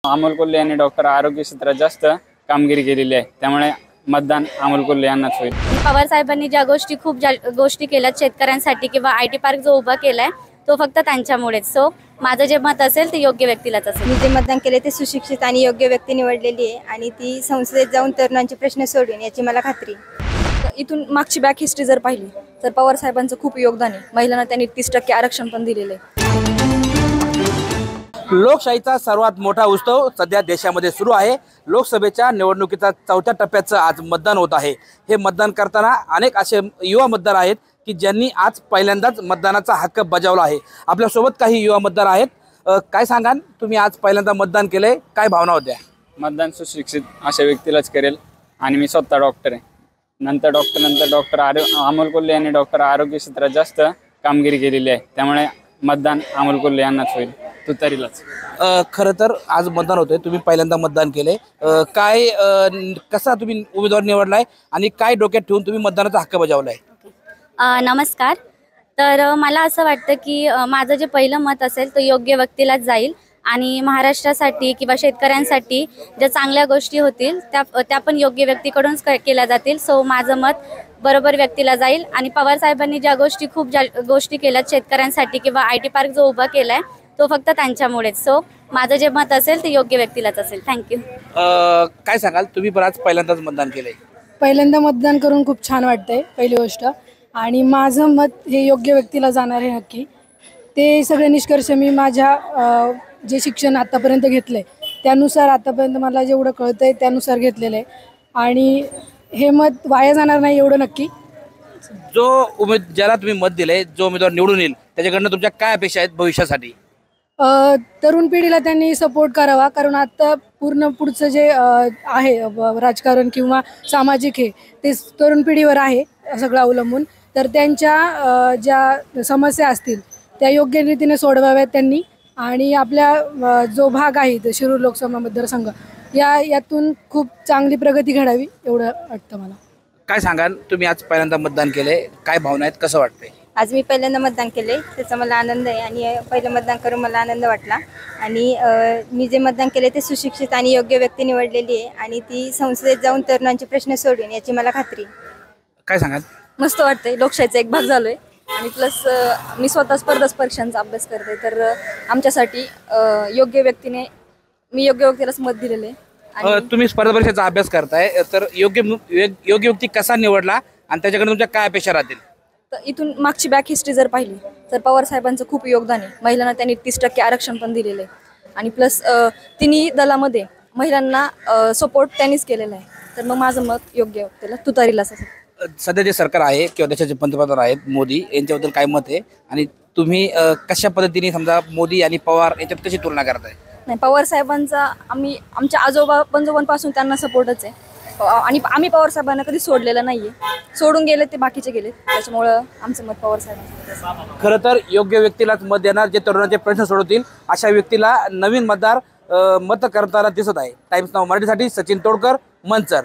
अमोल कोल्हे यांनी डॉक्टर आरोग्य क्षेत्रात जास्त कामगिरी केलेली आहे, त्यामुळे मतदान अमोल कोल्हे यांनाच होईल। पवार साहेबांनी ज्या गोष्टी केल्यात शेतकऱ्यांसाठी किंवा आयटी पार्क जो उभा केलाय तो फक्त त्यांच्यामुळेच। सो माझं जे मत असेल ते योग्य व्यक्तीलाच असेल। मी जे मतदान केले ते सुशिक्षित आणि योग्य व्यक्ती निवडलेली आहे आणि ती संसदेत जाऊन तरुणांचे प्रश्न सोडवेल याची मला खात्री आहे। इथून मागची बॅक हिस्ट्री जर पाहिली तर पवार साहेबांचं खूप योगदान आहे। महिलांना त्यांनी 30% आरक्षण पण दिलेलं आहे। लोकशाहीचा सर्वात मोठा उत्सव सध्या देशामध्ये सुरू आहे। लोकसभेच्या निवडणुकीचा 4थ्या टप्प्याचं आज मतदान होत आहे। हे मतदान करताना अनेक असे युवा मतदार आहेत की ज्यांनी आज पहिल्यांदाच मतदानाचा हक्क बजावला आहे। आपल्यासोबत काही युवा मतदार आहेत। काय सांगाल, तुम्ही आज पहिल्यांदा मतदान केले, काय भावना होत्या? मतदान सुशिक्षित अशा व्यक्तीलाच करेल आणि मी स्वतः डॉक्टर आहे। नंतर डॉक्टर अमोल कोल्हे यांनी डॉक्टर आरोग्य क्षेत्रात जास्त कामगिरी केलेली आहे, त्यामुळे मतदान अमोल कोल्हे यांनाच होईल, तुतारीलाच। खरं तर आज मतदान होतंय, तुम्ही पहिल्यांदा मतदान केले, काय कसा तुम्ही उमेदवार निवडलाय आणि काय डोक्यात ठेवून तुम्ही मतदानाचा हक्क बजावलाय? नमस्कार। तर मला असं वाटतं की माझं जे पहिलं मत असेल तो योग्य व्यक्तीलाच जाईल आणि महाराष्ट्रासाठी किंवा शेतकऱ्यांसाठी ज्या चांगल्या गोष्टी होतील त्या पण योग्य व्यक्तीकडूनच केल्या जातील। सो माझं मत बरोबर व्यक्तीला जाईल आणि पवार साहेबांनी ज्या गोष्टी केल्यात शेतकऱ्यांसाठी किंवा आयटी पार्क जो उभा केलाय तो फक्त त्यांच्यामुळेच। सो माझं जे मत असेल ते योग्य व्यक्तीलाच असेल। थँक्यू। काय सांगाल, तुम्ही पण आज पहिल्यांदाच मतदान केलंय? पहिल्यांदा मतदान करून खूप छान वाटतंय पहिली गोष्ट, आणि माझं मत हे योग्य व्यक्तीला जाणार आहे नक्की। ते सगळे निष्कर्ष मी माझ्या जे शिक्षण आतापर्यंत घेतलंय त्यानुसार, आतापर्यंत मला जेवढं कळतंय त्यानुसार घेतलेलं आहे आणि हे मत वाया जाणार नाही एवढं नक्की। ज्याला तुम्ही मत दिलंय, जो उमेदवार निवडून येईल त्याच्याकडनं तुमच्या काय अपेक्षा आहेत भविष्यासाठी? तरुण पिढीला त्यांनी सपोर्ट करावा, कारण आता पूर्ण पुढचं जे आहे राजकारण किंवा सामाजिक हे ते तरुण पिढीवर आहे सगळं अवलंबून। तर त्यांच्या ज्या समस्या असतील त्या योग्य रीतीने सोडवाव्यात त्यांनी, आणि आपल्या जो भाग आहे शिरूर लोकसभा मतदारसंघ यातून खूप चांगली प्रगती घडावी एवढं वाटतं मला। काय सांगाल, तुम्ही आज पहिल्यांदा मतदान केलंय, काय भावना आहेत, कसं वाटतंय? आज मी पहिल्यांदा मतदान केले त्याचा मला आनंद आहे आणि पहिलं मतदान करून मला आनंद वाटला आणि मी जे मतदान केले ते सुशिक्षित आणि योग्य व्यक्ती निवडलेली आहे आणि ती संसदेत जाऊन तरुणांचे प्रश्न सोडवेल याची मला खात्री आहे। काय सांगाल? मस्त वाटतंय, लोकशाहीचा एक भाग झालोय आणि प्लस मी स्वतः स्पर्धा परीक्षांचा अभ्यास करते, तर आमच्यासाठी योग्य व्यक्तीलाच मत दिलेलं आहे। तुम्ही स्पर्धा परीक्षेचा अभ्यास करताय, तर योग्य व्यक्ती कसा निवडला आणि त्याच्याकडे तुमच्या काय अपेक्षा राहतील? तर इथून मागची बॅक हिस्ट्री जर पाहिली तर पवार साहेबांचं खूप योगदान आहे। महिलांना त्यांनी 30% आरक्षण पण दिलेलं आहे आणि प्लस तिन्ही दलामध्ये महिलांना सपोर्ट त्यांनीच केलेला आहे। तर मग माझं मत योग्य व्यक्तीला तुतारीलाच असेल। सध्या जे सरकार आहे किंवा देशाचे पंतप्रधान आहेत मोदी, यांच्याबद्दल काय मत आहे आणि तुम्ही कशा पद्धतीने समजा मोदी आणि पवार यांच्यात कशी तुलना करताय? नाही, पवार साहेबांचा आमच्या आजोबा पंजोबांपासून त्यांना सपोर्टच आहे आणि आम्ही पवार साहेबांना कधी सोडलेलं नाहीये। सोडून गेले ते बाकीचे गेले, त्याच्यामुळं आमचं मत पवार साहेबांचं। खरं तर योग्य व्यक्तीलाच मत देणार, जे तरुणांचे प्रश्न सोडवतील अशा व्यक्तीला नवीन मतदार मत करताना दिसत आहे। टाइम्स नाऊ मराठीसाठी सचिन तोडकर, मंचर।